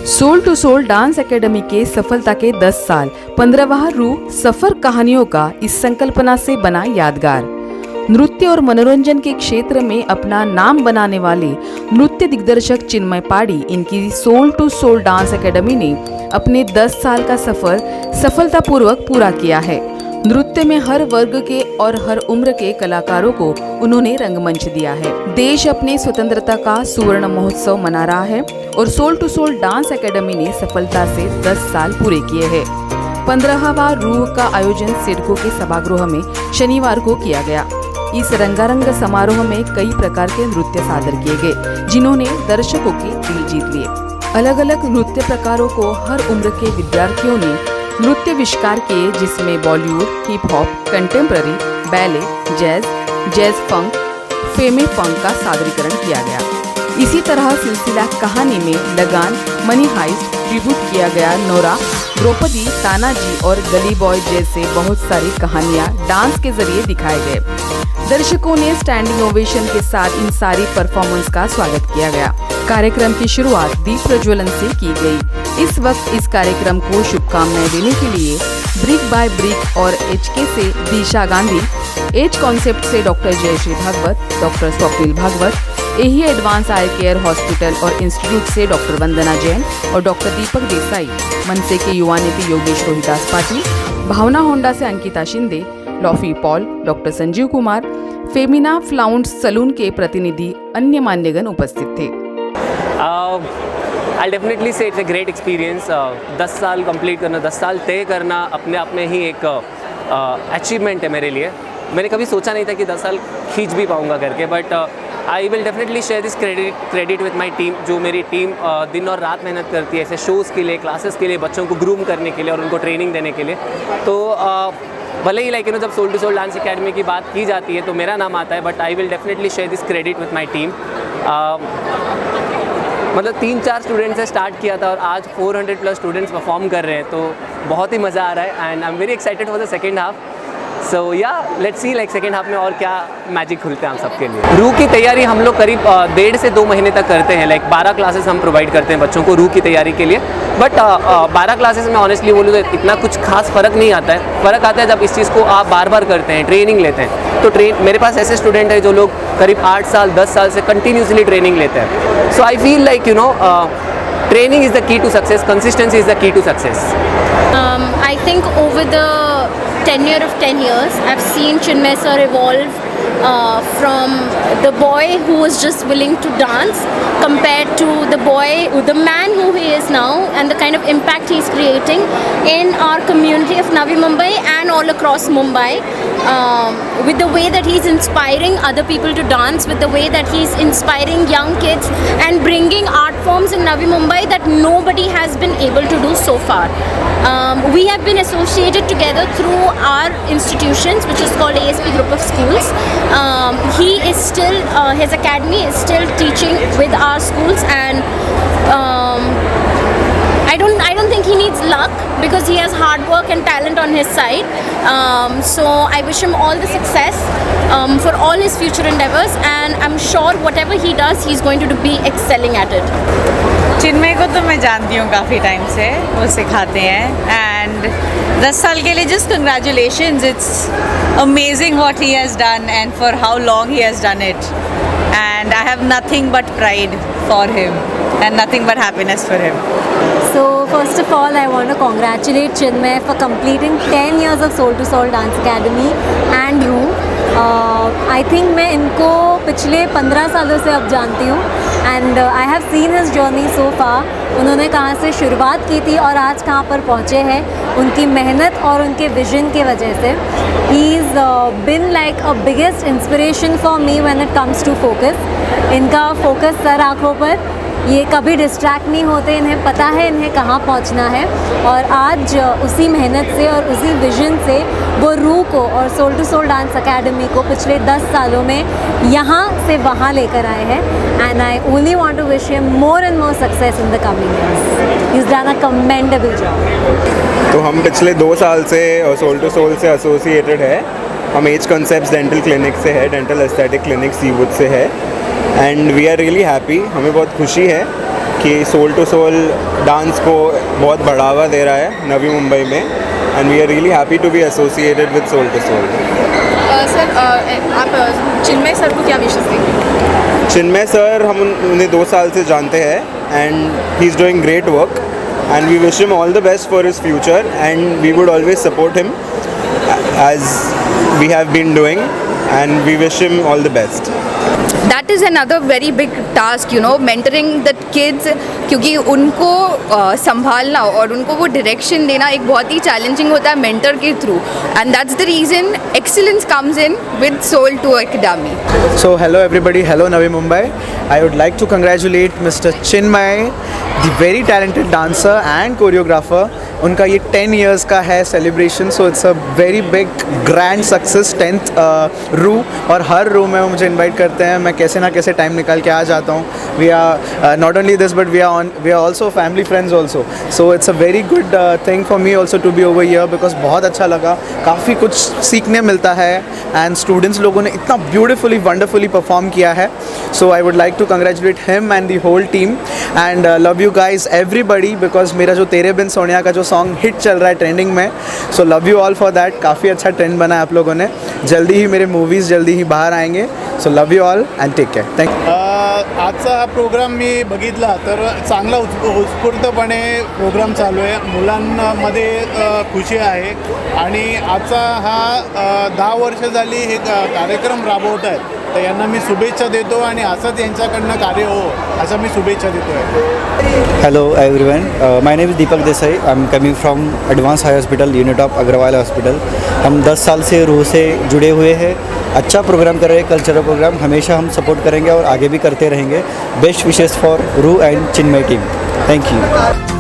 Soul to Soul Dance Academy के सफलता के 10 साल 15वां रूह सफर कहानियों का इस संकल्पना से बना यादगार। नृत्य और मनोरंजन के क्षेत्र में अपना नाम बनाने वाले नृत्य दिग्दर्शक चिन्मय पाड़ी इनकी Soul to Soul Dance Academy ने अपने 10 साल का सफर सफलतापूर्वक पूरा किया है। नृत्य में हर वर्ग के और हर उम्र के कलाकारों को उन्होंने रंगमंच दिया है। देश अपने स्वतंत्रता का सुवर्ण महोत्सव मना रहा है और Soul to Soul Dance Academy ने सफलता से 10 साल पूरे किए हैं। 15वां रूह का आयोजन सिडको के सभागृह में शनिवार को किया गया। इस रंगारंग समारोह में कई प्रकार के नृत्य सादर किए गए, जिन्होंने दर्शकों के दिल जीत लिए। अलग अलग नृत्य प्रकारों को हर उम्र के विद्यार्थियों ने नृत्य आविष्कार किए, जिसमें Bollywood, hip hop, contemporary, ballet, jazz funk, femme funk का सादरीकरण किया गया। इसी तरह सिलसिला कहानी में लगान, मनी हाइस्ट, ट्रिब्यूट किया गया नोरा, द्रौपदी, तानाजी और गली बॉय जैसे बहुत सारी कहानियां डांस के जरिए दिखाए गए। दर्शकों ने स्टैंडिंग ओवेशन के साथ इन सारी परफॉर्मेंस का स्वागत किया गया। कार्यक्रम की शुरुआत दीप प्रज्वलन से की गई। इस वक्त इस कार्यक्रम को शुभकामनाएं देने के लिए ब्रिक बाय ब्रिक और HK से दिशा गांधी, एज कॉन्सेप्ट से डॉक्टर जयश्री भागवत, डॉक्टर स्वप्निल भागवत, एही एडवांस आई केयर हॉस्पिटल और इंस्टीट्यूट से डॉक्टर वंदना जैन और डॉक्टर दीपक देसाई, मनसे के युवा नीति योगेश रोहिदास पाटिल, भावना होंडा से अंकिता शिंदे, लॉफी पॉल, doctor Sanjeev Kumar, Femina flaunt salon के प्रतिनिधि, अन्य मान्यगण उपस्थित थे। I definitely say it's a great experience. 10 साल कंप्लीट करना, 10 साल तय करना अपने आप में ही एक अचीवमेंट है मेरे लिए। मैंने कभी सोचा नहीं था कि 10 साल खींच भी पाऊँगा करके, but I will definitely share this credit with my team. जो मेरी टीम दिन और रात मेहनत करती है ऐसे शोज़ के लिए, क्लासेस के लिए, बच्चों को ग्रूम करने के लिए और उनको ट्रेनिंग देने के लिए। तो भले ही लाइक जब Soul to Soul Dance Academy की बात की जाती है तो मेरा नाम आता है, but I will definitely share this credit with my team. मतलब 3-4 स्टूडेंट्स से स्टार्ट किया था और आज 400+ स्टूडेंट्स परफॉर्म कर रहे हैं, तो बहुत ही मज़ा आ रहा है and I am very excited for the second half. So yeah let's see like second half में और क्या मैजिक खुलते हैं हम सबके लिए। रूह की तैयारी हम लोग करीब 1.5 से 2 महीने तक करते हैं। लाइक 12 क्लासेस हम प्रोवाइड करते हैं बच्चों को रूह की तैयारी के लिए, बट 12 क्लासेस में ऑनेस्टली बोलूँ तो इतना कुछ खास फ़र्क नहीं आता है। फ़र्क आता है जब इस चीज़ को आप बार बार करते हैं, ट्रेनिंग लेते हैं। तो मेरे पास ऐसे स्टूडेंट हैं जो लोग करीब 8 साल 10 साल से कंटिन्यूसली ट्रेनिंग लेते हैं। So I feel like training is the key to success, consistency is the key to success. I think over the tenure of 10 years, I've seen Chinmay sir evolve from the boy who was just willing to dance compared to the man who he is now, and the kind of impact he's creating in our community of Navi Mumbai and all across Mumbai, with the way that he's inspiring other people to dance, with the way that he's inspiring young kids and bringing art forms in Navi Mumbai that nobody has been able to do so far. We have been associated together through our institutions, which is called ASP Group of Schools. He is still, his academy is still teaching with our schools, and I don't think he needs luck because he has hard work and talent on his side. So I wish him all the success for all his future endeavors, and I'm sure whatever he does, he's going to be excelling at it. चिन्मय को तो मैं जानती हूँ काफ़ी time से, वो सिखाते हैं एंड 10 साल के लिए just congratulations. It's amazing what he has done and for how long he has done it, and I have nothing but pride for him and nothing but happiness for him. So first of all, I want to congratulate Chinmay for completing 10 years of Soul to Soul Dance Academy and Room. I think मैं इनको पिछले 15 सालों से अब जानती हूँ and I have seen his journey so far. उन्होंने कहाँ से शुरुआत की थी और आज कहाँ पर पहुँचे हैं, उनकी मेहनत और उनके विजन की वजह से। He's been like a biggest inspiration for me when it comes to focus. इनका फोकस सर आँखों पर, ये कभी डिस्ट्रैक्ट नहीं होते, इन्हें पता है इन्हें कहाँ पहुँचना है, और आज उसी मेहनत से और उसी विजन से वो रूह को और Soul to Soul Dance Academy को पिछले 10 सालों में यहाँ से वहाँ लेकर आए हैं। And I only want to wish him more and more success in the coming years. He is done a commendable job. तो हम पिछले 2 साल से सोल टू सोल से एसोसिएटेड है। हम एज कॉन्सेप्ट्स डेंटल क्लिनिक से है, डेंटल एस्थेटिक क्लिनिक सीवुड से है, and we are really happy. हमें बहुत खुशी है कि सोल टू सोल डांस को बहुत बढ़ावा दे रहा है नवी मुंबई में, and we are really happy to be associated with Soul to Soul. Sir आप चिन्मय सर को क्या विशेष देंगे? चिन्मय सर हम उन्हें 2 साल से जानते हैं, and he is doing great work, and we wish him all the best for his future, and we would always support him as we have been doing, and we wish him all the best. That is another very big task, you know, mentoring the kids, क्योंकि उनको संभालना और उनको वो direction देना एक बहुत ही challenging होता है मेंटर के through, and that's the reason excellence comes in with Soul to Academy. So hello everybody, hello Navi Mumbai. I would like to congratulate Mr. Chinmay, the very talented dancer and choreographer. उनका ये 10 years का है celebration, so it's a very big grand success 10th रू, और हर रू में वो मुझे इनवाइट करते हैं, मैं कैसे ना कैसे टाइम निकाल के आ जाता हूँ। We are not only this but we are also family friends also, so it's a very good thing for me also to be over here, because बहुत अच्छा लगा, काफ़ी कुछ सीखने मिलता है, एंड स्टूडेंट्स लोगों ने इतना ब्यूटिफुली वंडरफुली परफॉर्म किया है। So I would like to congratulate him and the whole team, and love you guys everybody, because मेरा जो तेरे बिन सोनिया का जो सॉन्ग हिट चल रहा है ट्रेंडिंग में, सो love you all for that. काफ़ी अच्छा ट्रेंड बना है आप लोगों ने, जल्दी ही मेरे मूवीज़ जल्दी ही बाहर आएंगे, so love you all and take care, thank you. आजचा हा प्रोग्राम मी बघितला तर चांगला उत्स्फूर्तपणे प्रोग्राम चालू आहे, मुलांमध्ये खुशी आहे, आणि आजचा हा 10 वर्ष झाली हे कार्यक्रम राबवत आहेत, तर यांना मी शुभेच्छा देतो, आणि असंच यांच्याकडनं कार्य हो असं मी शुभेच्छा देतो आहे। Hello everyone, my name is Deepak Desai, I am coming from advance high hospital unit of Agarwal hospital. हम 10 साल से रूह से जुड़े हुए हैं, अच्छा प्रोग्राम कर रहे हैं, कल्चरल प्रोग्राम हमेशा हम सपोर्ट करेंगे और आगे भी करते रहेंगे। बेस्ट विशेस फॉर रूह and Chinmay team, thank you.